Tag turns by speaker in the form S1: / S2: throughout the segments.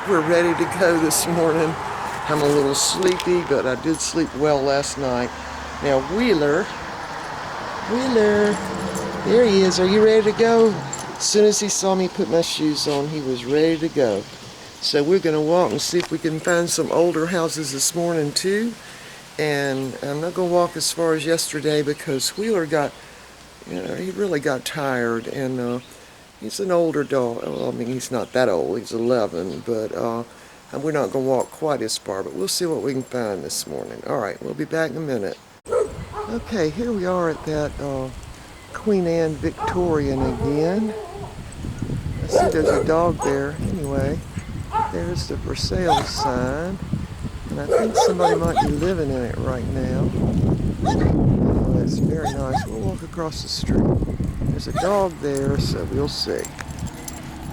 S1: We're ready to go this morning. I'm a little sleepy, but I did sleep well last night. Now Wheeler, there he is. Are you ready to go? As soon as he saw me put my shoes on, he was ready to go. So we're going to walk and see if we can find some older houses this morning too. And I'm not going to walk as far as yesterday because Wheeler got, he really got tired. And he's an older dog. Well, I mean, he's not that old. He's 11, but we're not going to walk quite as far. But we'll see what we can find this morning. All right, we'll be back in a minute. Okay, here we are at that Queen Anne Victorian again. I see there's a dog there. Anyway, there's the for sale sign. And I think somebody might be living in it right now. Oh, that's very nice. We'll walk across the street. There's a dog there, so we'll see.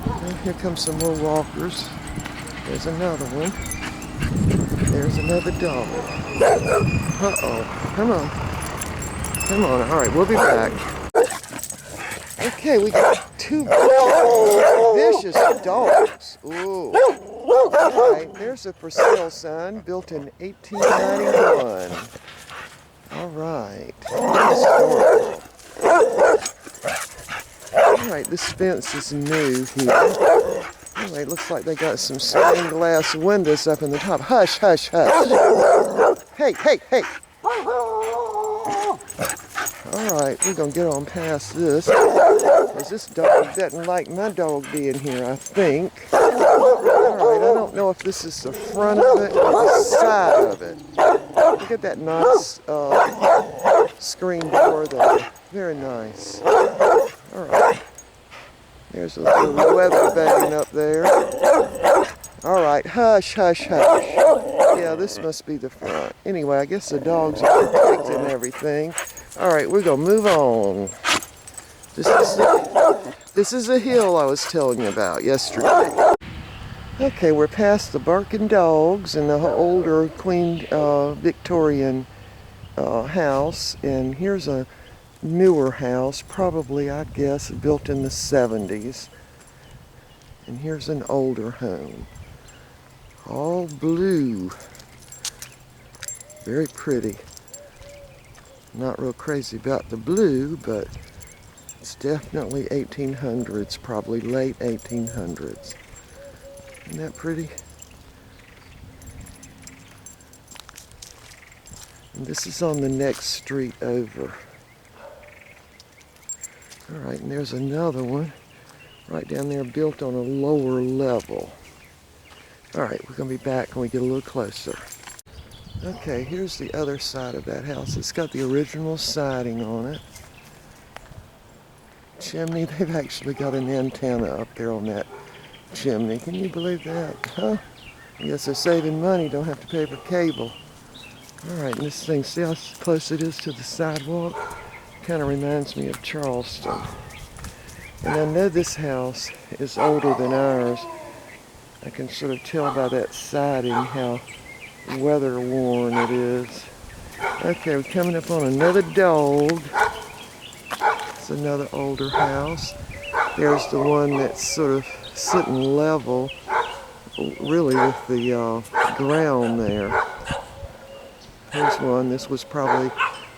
S1: And here come some more walkers. There's another one. There's another dog. Uh-oh. Come on. Come on. All right, we'll be back. Okay, we got two vicious dogs. Ooh. All right, there's a for sale sign built in 1891. All right. All right, this fence is new here. Anyway, it looks like they got some stained glass windows up in the top. Hush, hush, hush. Hey, hey, hey. All right, we're going to get on past this. Because this dog doesn't like my dog being here, I think. All right, I don't know if this is the front of it or the side of it. Look at that nice screen door there. Very nice. All right. There's a little weather vane up there. All right, hush, hush, hush. Yeah, this must be the front. Anyway, I guess the dogs are protected and everything. All right, we're going to move on. This is a hill I was telling you about yesterday. Okay, we're past the barking dogs and the older Queen Victorian house. And here's a newer house, probably, I guess, built in the 70s. And here's an older home. All blue. Very pretty. Not real crazy about the blue, but it's definitely 1800s, probably late 1800s. Isn't that pretty? And this is on the next street over. All right, and there's another one right down there built on a lower level. All right, we're going to be back when we get a little closer. Okay, here's the other side of that house. It's got the original siding on it. Chimney, they've actually got an antenna up there on that chimney. Can you believe that? Huh? I guess they're saving money, don't have to pay for cable. All right, and this thing, see how close it is to the sidewalk? Kind of reminds me of Charleston. And I know this house is older than ours. I can sort of tell by that siding how weather worn it is. Okay, we're coming up on another dog. It's another older house. There's the one that's sort of sitting level, really with the ground there. Here's one. This was probably,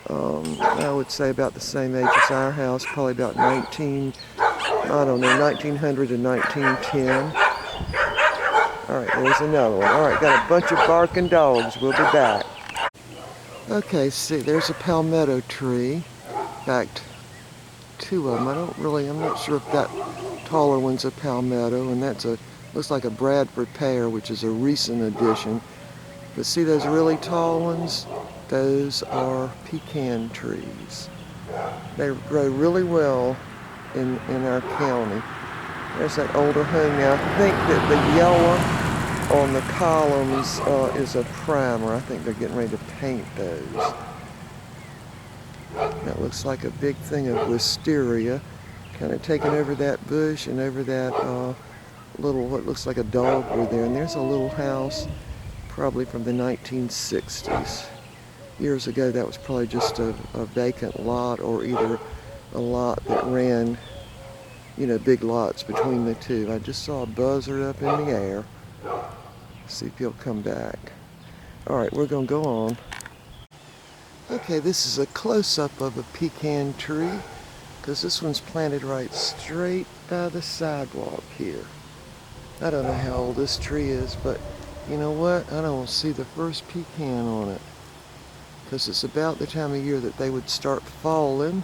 S1: I would say about the same age as our house, probably about 1900 to 1910. All right, there's another one. All right, got a bunch of barking dogs. We'll be back. Okay, see, there's a palmetto tree. In fact, two of them. I'm not sure if that taller one's a palmetto, and that's looks like a Bradford pear, which is a recent addition. But see those really tall ones? Those are pecan trees. They grow really well in our county. There's that older home now. I think that the yellow on the columns is a primer. I think they're getting ready to paint those. That looks like a big thing of wisteria, kind of taking over that bush and over that little, what looks like a dogwood there. And there's a little house, probably from the 1960s. Years ago, that was probably just a vacant lot, or either a lot that ran, big lots between the two. I just saw a buzzard up in the air. See if he'll come back. All right, we're gonna go on. Okay, this is a close-up of a pecan tree, because this one's planted right straight by the sidewalk here. I don't know how old this tree is, but you know what? I don't see the first pecan on it, because it's about the time of year that they would start falling,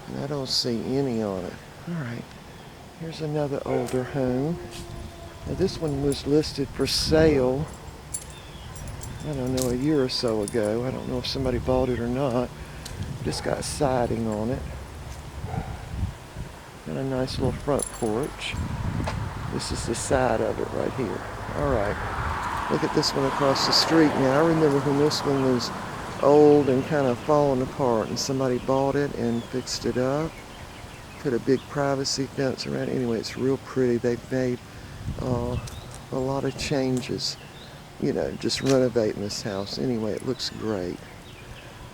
S1: and I don't see any on it. All right, here's another older home. Now this one was listed for sale, I don't know, a year or so ago. I don't know if somebody bought it or not. Just got siding on it. Got a nice little front porch. This is the side of it right here. All right, look at this one across the street now. I remember when this one was old and kind of falling apart, and somebody bought it and fixed it up. Put a big privacy fence around it. Anyway, it's real pretty. They've made a lot of changes. You know, just renovating this house. Anyway, it looks great.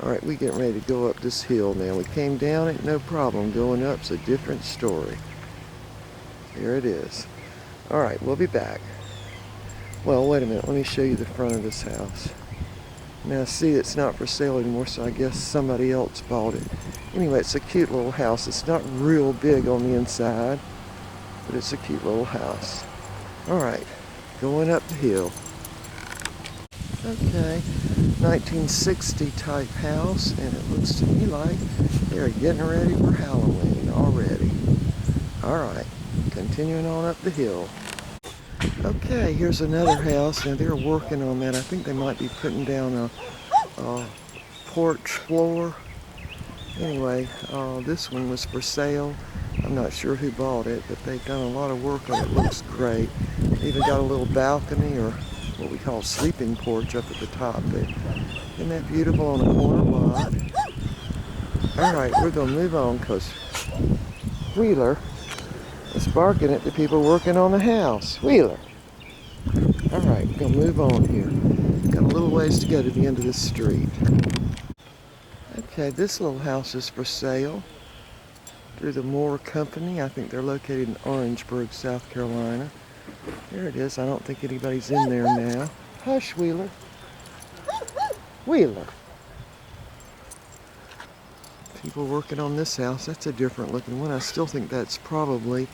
S1: All right, we getting ready to go up this hill now. We came down it, no problem. Going up's a different story. Here it is. All right, we'll be back. Well, wait a minute. Let me show you the front of this house. Now, see, it's not for sale anymore, so I guess somebody else bought it. Anyway, it's a cute little house. It's not real big on the inside, but it's a cute little house. All right, going up the hill. Okay, 1960 type house, and it looks to me like they're getting ready for Halloween already. All right, continuing on up the hill. Okay, here's another house. Now they're working on that. I think they might be putting down a porch floor. Anyway, this one was for sale. I'm not sure who bought it, but they've done a lot of work on it. It looks great. They even got a little balcony, or what we call sleeping porch, up at the top there. Isn't that beautiful on a corner lot? All right, we're gonna move on because Wheeler is barking at the people working on the house. Wheeler. All right, we're gonna move on here. Got a little ways to go to the end of this street. Okay, this little house is for sale through the Moore Company. I think they're located in Orangeburg, South Carolina. There it is. I don't think anybody's in there now. Hush, Wheeler. Wheeler. People working on this house. That's a different looking one. I still think that's probably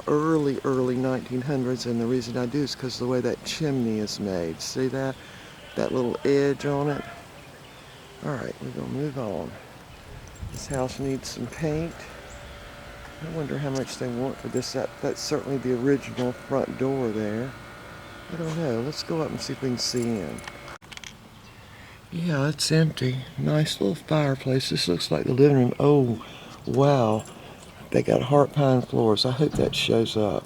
S1: early 1900s, and the reason I do is because of the way that chimney is made. See that? That little edge on it? All right, we're going to move on. This house needs some paint. I wonder how much they want for this. That's certainly the original front door there. I don't know. Let's go up and see if we can see in. Yeah, it's empty. Nice little fireplace. This looks like the living room. Oh, wow. They got heart pine floors. I hope that shows up.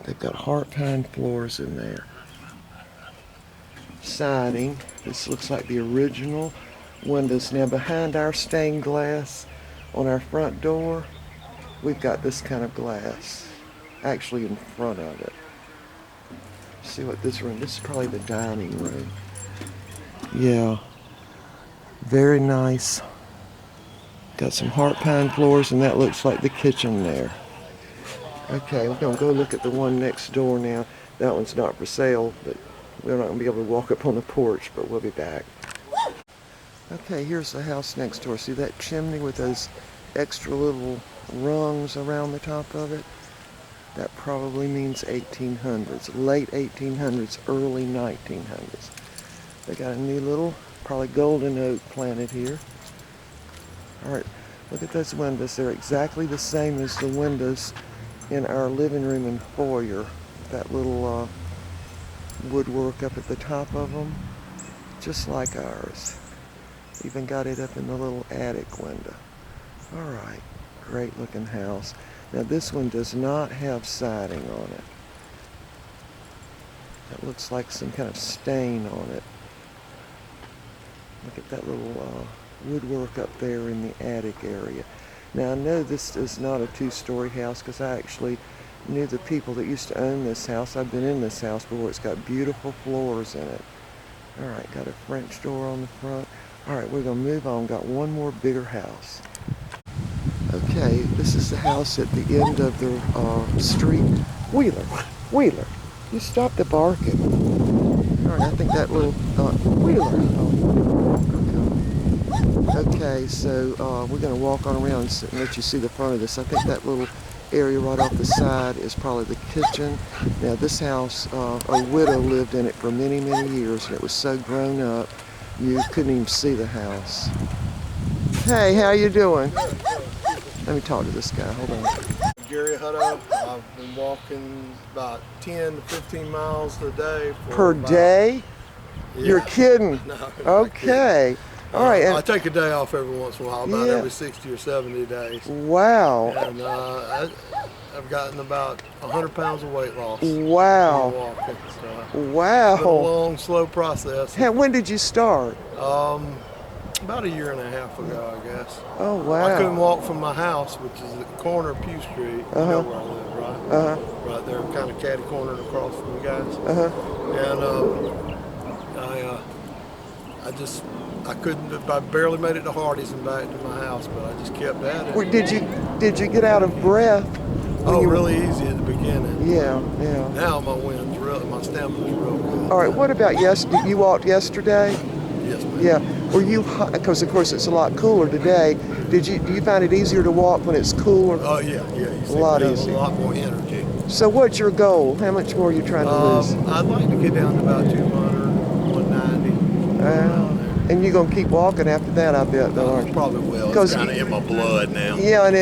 S1: They've got heart pine floors in there. Siding. This looks like the original windows. Now, behind our stained glass on our front door, we've got this kind of glass actually in front of it. See what this room, this is probably the dining room. Yeah, very nice. Got some heart pine floors, and that looks like the kitchen there. Okay, we're gonna go look at the one next door now. That one's not for sale, but we're not gonna be able to walk up on the porch, but we'll be back. Okay, here's the house next door. See that chimney with those extra little rungs around the top of it? That probably means 1800s, late 1800s, early 1900s. They got a new little, probably golden oak planted here. All right, look at those windows. They're exactly the same as the windows in our living room and foyer. That little woodwork up at the top of them, just like ours. Even got it up in the little attic window. All right, great looking house. Now this one does not have siding on it. That looks like some kind of stain on it. Look at that little woodwork up there in the attic area. Now I know this is not a two-story house because I actually knew the people that used to own this house. I've been in this house before. It's got beautiful floors in it. All right, got a French door on the front. All right, we're gonna move on. Got one more bigger house. Okay, this is the house at the end of the street. Wheeler, Wheeler, You stop the barking. All right, I think that little Wheeler. Oh, okay, so we're going to walk on around and let you see the front of this. I think that little area right off the side is probably the kitchen. Now this house, a widow lived in it for many, many years, and it was so grown up you couldn't even see the house. Hey, how you doing?
S2: Good.
S1: Let me talk to this guy. Hold on.
S2: Gary Hutto. I've been walking about 10 to 15 miles a day.
S1: Per day?
S2: Yeah.
S1: You're kidding?
S2: No,
S1: okay. All right.
S2: I take a day off every once in a while, about every 60 or 70 days.
S1: Wow.
S2: And I've gotten about 100 pounds of weight loss.
S1: Wow.
S2: Walking. So
S1: Wow.
S2: it's been a long, slow process.
S1: When did you start?
S2: About a year and a half ago, I guess.
S1: Oh, wow.
S2: I couldn't walk from my house, which is at the corner of Pew Street. You know where I live, right? Right there, kind of catty cornered across from you guys. And I couldn't. I barely made it to Hardee's and back to my house, but I just kept at it.
S1: Did you get out of breath?
S2: Really easy at the beginning.
S1: Yeah.
S2: Now my stamina's real good.
S1: All right. What about yesterday? You walked yesterday?
S2: Yes, ma'am.
S1: Yeah. Were you? Because of course it's a lot cooler today. Do you find it easier to walk when it's cooler?
S2: Oh yeah. You
S1: A lot easier.
S2: A lot more energy.
S1: So what's your goal? How much more are you trying to lose?
S2: I'd like to get down to about 200, 190.
S1: And you're gonna keep walking after that, I bet, though, aren't you?
S2: Probably will. It's kind of in my blood now.
S1: Yeah, and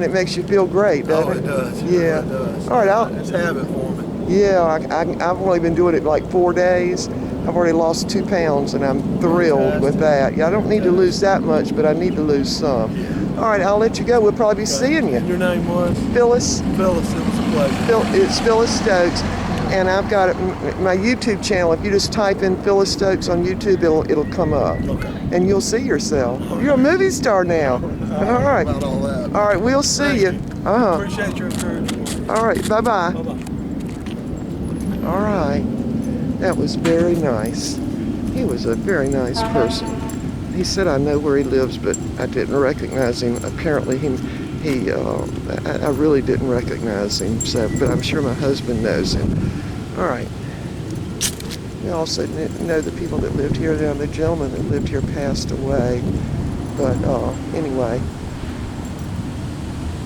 S1: it makes you feel great, doesn't
S2: it does.
S1: Yeah.
S2: It does.
S1: All right,
S2: it's habit for me.
S1: Yeah, I've only been doing it like 4 days. I've already lost 2 pounds, and I'm thrilled with that. Yeah, I don't need to lose that much, but I need to lose some.
S2: Yeah.
S1: All right, I'll let you go. We'll probably be seeing you.
S2: And your name was?
S1: Phyllis.
S2: Phyllis, it was a pleasure.
S1: It's Phyllis Stokes. And I've got my YouTube channel. If you just type in Phyllis Stokes on YouTube, it'll come up.
S2: Okay.
S1: And you'll see yourself. You're a movie star now. All right.
S2: About all that.
S1: All right, we'll see you.
S2: Appreciate your encouragement.
S1: All right, bye-bye.
S2: Bye-bye.
S1: All right. That was very nice. He was a very nice person. He said, I know where he lives, but I didn't recognize him. Apparently, I really didn't recognize him, but I'm sure my husband knows him. All right. We also know the people that lived here. Now, the gentleman that lived here passed away. But anyway,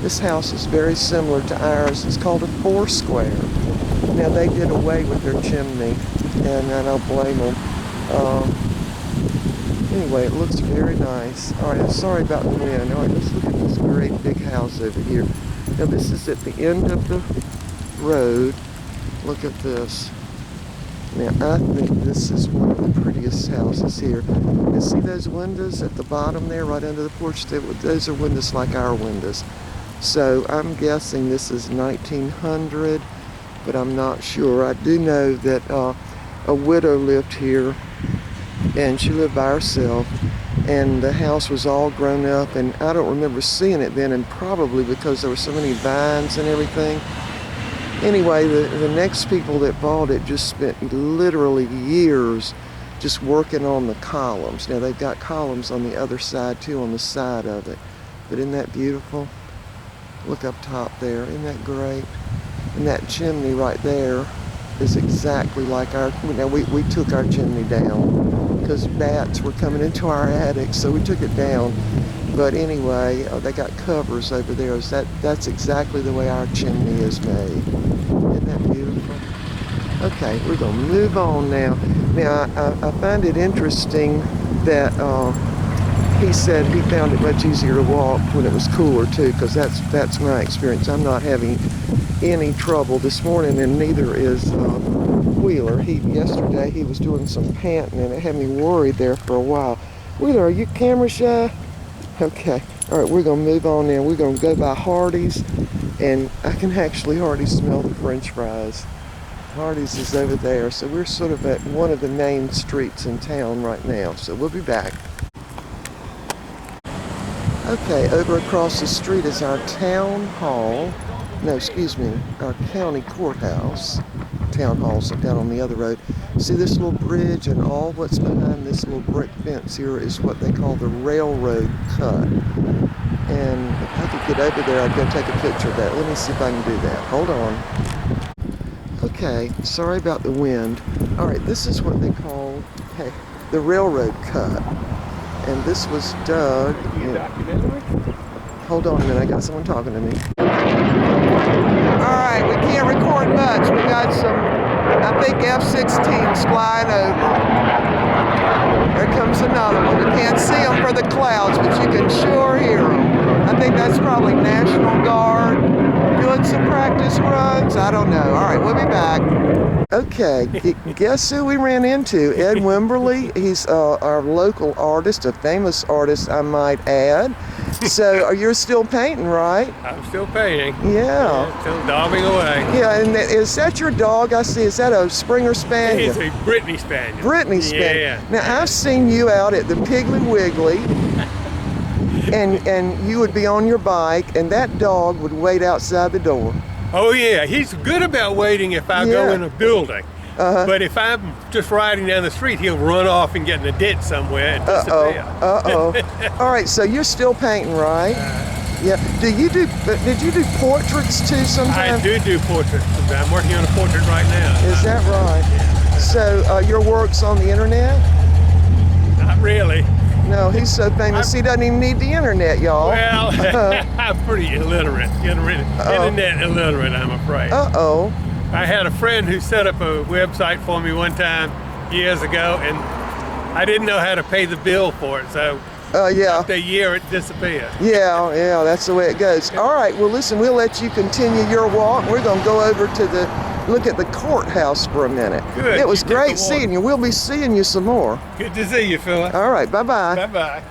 S1: this house is very similar to ours. It's called a four-square. Now, they did away with their chimney, and I don't blame them. Anyway, it looks very nice. All right, I'm sorry about the wind. All right, let's look at this great big house over here. Now, this is at the end of the road. Look at this. Now, I think this is one of the prettiest houses here. And see those windows at the bottom there, right under the porch? Those are windows like our windows. So I'm guessing this is 1900, but I'm not sure. I do know that a widow lived here, and she lived by herself, and the house was all grown up, and I don't remember seeing it then, and probably because there were so many vines and everything. Anyway, the next people that bought it just spent literally years just working on the columns. Now they've got columns on the other side too, on the side of it. But isn't that beautiful? Look up top there, isn't that great? And that chimney right there is exactly like our, now we took our chimney down because bats were coming into our attic, so we took it down. But anyway, they got covers over there. That's exactly the way our chimney is made. Isn't that beautiful? Okay, we're gonna move on now. Now, I find it interesting that he said he found it much easier to walk when it was cooler too, because that's my experience. I'm not having any trouble this morning, and neither is Wheeler. Yesterday he was doing some panting, and it had me worried there for a while. Wheeler, are you camera shy? Okay, all right, we're gonna move on now. We're gonna go by Hardee's, and I can actually already smell the French fries. Hardee's is over there, so we're sort of at one of the main streets in town right now, so we'll be back. Okay, over across the street is our town hall. No, excuse me, our county courthouse. Town hall's down on the other road. See this little bridge, and all what's behind this little brick fence here is what they call the railroad cut. And if I could get over there, I'd go take a picture of that. Let me see if I can do that. Hold on. Okay, sorry about the wind. All right, this is what they call, hey, the railroad cut. And this was dug. Hold on a minute, I got someone talking to me. All right, we can't record much. We got some, I think, F-16s flying over. There comes another one. You can't see them for the clouds, but you can sure hear them. I think that's probably National Guard doing some practice runs. I don't know. All right, we'll be back. Okay, guess who we ran into? Ed Wimberly. He's our local artist, a famous artist, I might add. So you're still painting, right?
S3: I'm still painting.
S1: Yeah.
S3: Still daubing away.
S1: Yeah, and is that your dog I see? Is that a Springer Spaniel?
S3: It's a Brittany Spaniel.
S1: Brittany Spaniel.
S3: Yeah.
S1: Now, I've seen you out at the Piggly Wiggly, and you would be on your bike, and that dog would wait outside the door.
S3: Oh yeah, he's good about waiting if I go in a building. But if I'm just riding down the street, he'll run off and get in a ditch somewhere and disappear.
S1: All right, so you're still painting, right? Yeah. Did you do portraits too sometimes?
S3: I do portraits. I'm working on a portrait right now.
S1: Is that right?
S3: Yeah.
S1: So your work's on the internet?
S3: Not really.
S1: No, he's so famous he doesn't even need the internet, y'all.
S3: Well, I'm pretty illiterate. Internet illiterate, I'm afraid.
S1: Uh-oh.
S3: I had a friend who set up a website for me one time years ago, and I didn't know how to pay the bill for it, so
S1: Yeah.
S3: after a year it disappeared.
S1: Yeah, that's the way it goes. All right, well listen, we'll let you continue your walk. We're gonna go over to look at the courthouse for a minute.
S3: Good.
S1: It was great seeing you. We'll be seeing you some more.
S3: Good to see you, Philip.
S1: All right, bye-bye.
S3: Bye-bye.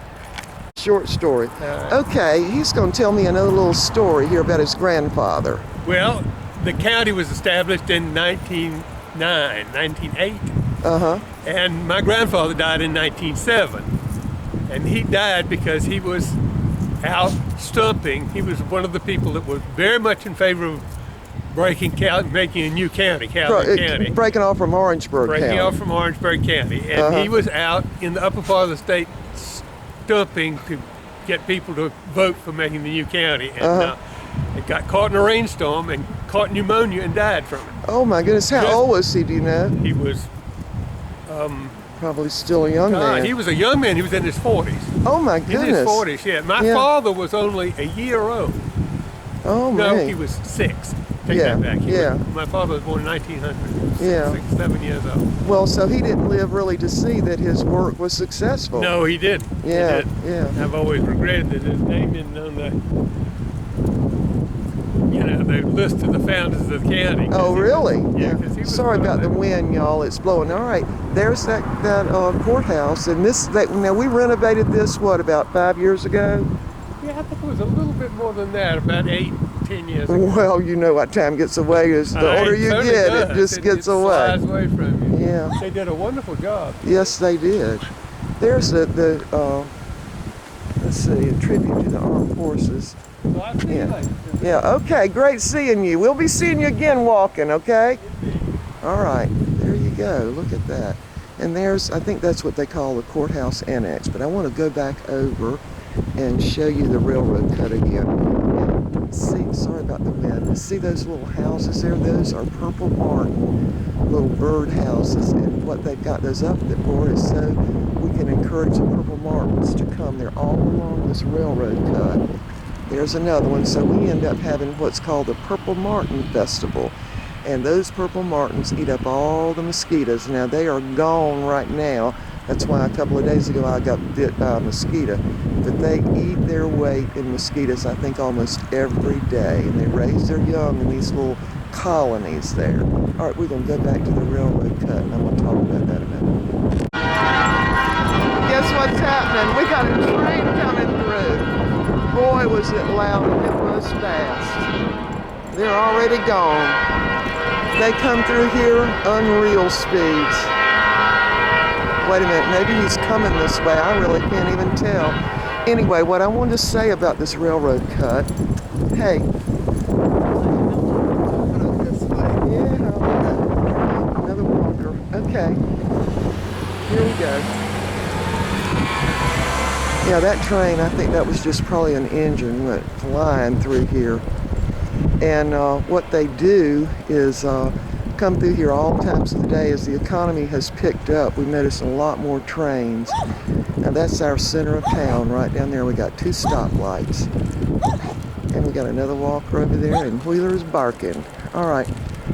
S1: Short story.
S3: right.
S1: Okay, he's gonna tell me another little story here about his grandfather.
S3: Well, the county was established in 1908,
S1: Uh-huh.
S3: and my grandfather died in 1907. And he died because he was out stumping. He was one of the people that was very much in favor of making a new county, Calhoun County.
S1: Breaking off from Orangeburg
S3: Breaking
S1: County.
S3: off from Orangeburg County. And he was out in the upper part of the state stumping to get people to vote for making the new county. And it got caught in a rainstorm and caught pneumonia and died from it.
S1: Oh my goodness, how old was he, do you know?
S3: He was,
S1: Probably still a young man.
S3: he was a young man. He was in his 40s.
S1: Oh my
S3: In
S1: goodness.
S3: his 40s, yeah. My father was only a year old.
S1: Oh
S3: No,
S1: man.
S3: he was 6. Take
S1: Yeah,
S3: that back.
S1: yeah.
S3: My father was born in 1900.
S1: Yeah.
S3: 6, 7 years old.
S1: Well, so he didn't live really to see that his work was successful.
S3: No, he didn't.
S1: Yeah,
S3: He didn't.
S1: yeah.
S3: I've always regretted that his name isn't on the list of the founders of the county.
S1: Oh, really?
S3: Yeah, 'cause he was
S1: Sorry
S3: one of
S1: about the
S3: them.
S1: wind, y'all. It's blowing. All right, there's that courthouse, and now we renovated this about 5 years ago.
S3: Yeah, I think it was a little bit more than that, about 8, 10 years ago.
S1: Well, you know what time gets away is the older
S3: It
S1: you
S3: totally
S1: get,
S3: does.
S1: it just gets away.
S3: Slides away from you.
S1: Yeah.
S3: They did a wonderful job.
S1: Yes, they did. There's let's see, a tribute to the armed forces.
S3: Well, I'll see you
S1: Yeah.
S3: later.
S1: Yeah, okay, great seeing you. We'll be seeing you again walking, okay? All right, there you go. Look at that. And I think that's what they call the courthouse annex. But I want to go back over and show you the railroad cut again. See, sorry about the wind. See those little houses there? Those are Purple Martin little bird houses. And what they've got those up there for is so we can encourage the Purple Martins to come. They're all along this railroad cut. There's another one. So we end up having what's called the Purple Martin Festival. And those Purple Martins eat up all the mosquitoes. Now they are gone right now. That's why a couple of days ago I got bit by a mosquito. But they eat their weight in mosquitoes, I think, almost every day. And they raise their young in these little colonies there. All right, we're going to go back to the railroad cut, and I'm going to talk about that in a minute. Guess what's happening? We got a train coming through. Boy, was it loud and it was fast. They're already gone. They come through here unreal speeds. Wait a minute, maybe he's coming this way. I really can't even tell. Anyway, what I wanted to say about this railroad cut, hey. Yeah, another walker. Okay, here we go. Yeah, that train, I think that was just probably an engine went flying through here. And what they do is come through here all times of the day. As the economy has picked up, we've noticed a lot more trains. Now that's our center of town. Right down there we got 2 stoplights. And we got another walker over there, and Wheeler's barking. All right,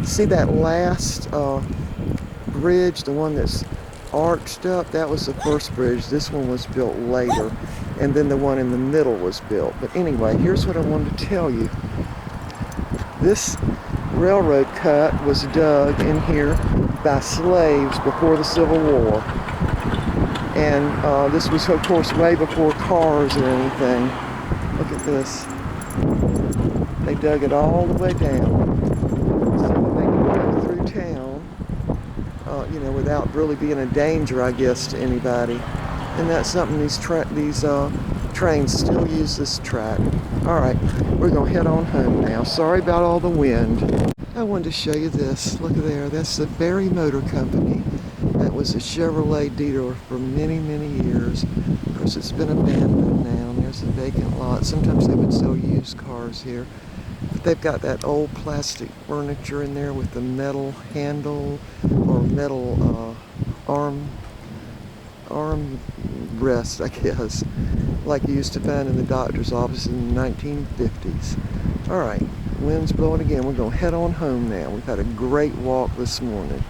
S1: see that last bridge, the one that's arched up? That was the first bridge. This one was built later, and then the one in the middle was built. But anyway, here's what I wanted to tell you. This railroad cut was dug in here by slaves before the Civil War. And this was, of course, way before cars or anything. Look at this. They dug it all the way down, so they could go through town, you know, without really being a danger, I guess, to anybody. And that's something these trains still use this track. All right, we're gonna head on home now. Sorry about all the wind. I wanted to show you this. Look there. That's the Ferry Motor Company. That was a Chevrolet dealer for many, many years. Of course, it's been abandoned now, and there's a vacant lot. Sometimes they would sell used cars here. But they've got that old plastic furniture in there with the metal handle or metal arm rest, I guess, like you used to find in the doctor's office in the 1950s. All right, wind's blowing again. We're going to head on home now. We've had a great walk this morning.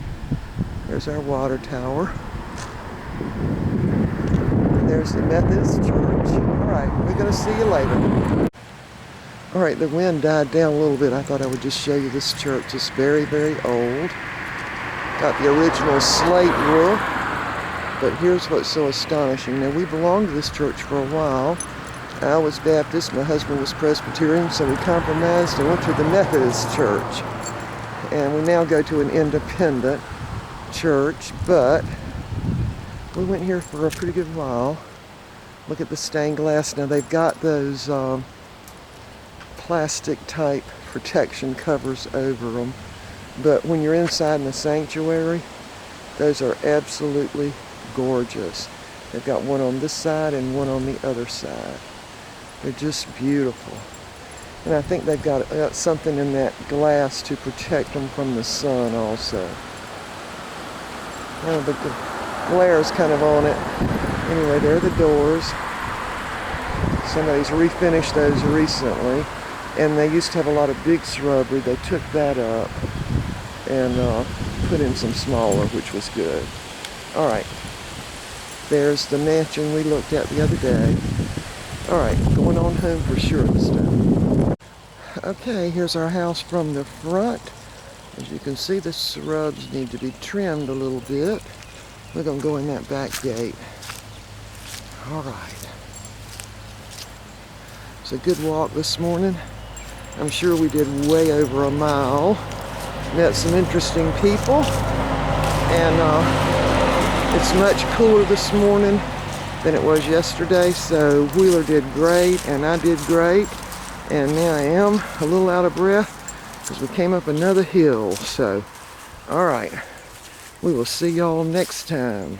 S1: There's our water tower. And there's the Methodist Church. All right, we're going to see you later. All right, the wind died down a little bit. I thought I would just show you this church. It's very, very old. Got the original slate roof. But here's what's so astonishing. Now, we belonged to this church for a while. I was Baptist, my husband was Presbyterian, so we compromised and went to the Methodist Church. And we now go to an independent church, but we went here for a pretty good while. Look at the stained glass. Now, they've got those plastic type protection covers over them, but when you're inside in the sanctuary, those are absolutely gorgeous. They've got one on this side and one on the other side. They're just beautiful. And I think they've got something in that glass to protect them from the sun also. Oh, but the glare is kind of on it. Anyway, there are the doors. Somebody's refinished those recently. And they used to have a lot of big shrubbery. They took that up and put in some smaller, which was good. All right. There's the mansion we looked at the other day. All right, going on home for sure this time. Okay, here's our house from the front. As you can see, the shrubs need to be trimmed a little bit. We're gonna go in that back gate. All right. It's a good walk this morning. I'm sure we did way over a mile. Met some interesting people. And it's much cooler this morning than it was yesterday, so Wheeler did great and I did great, and now I am a little out of breath because we came up another hill. So all right, we will see y'all next time.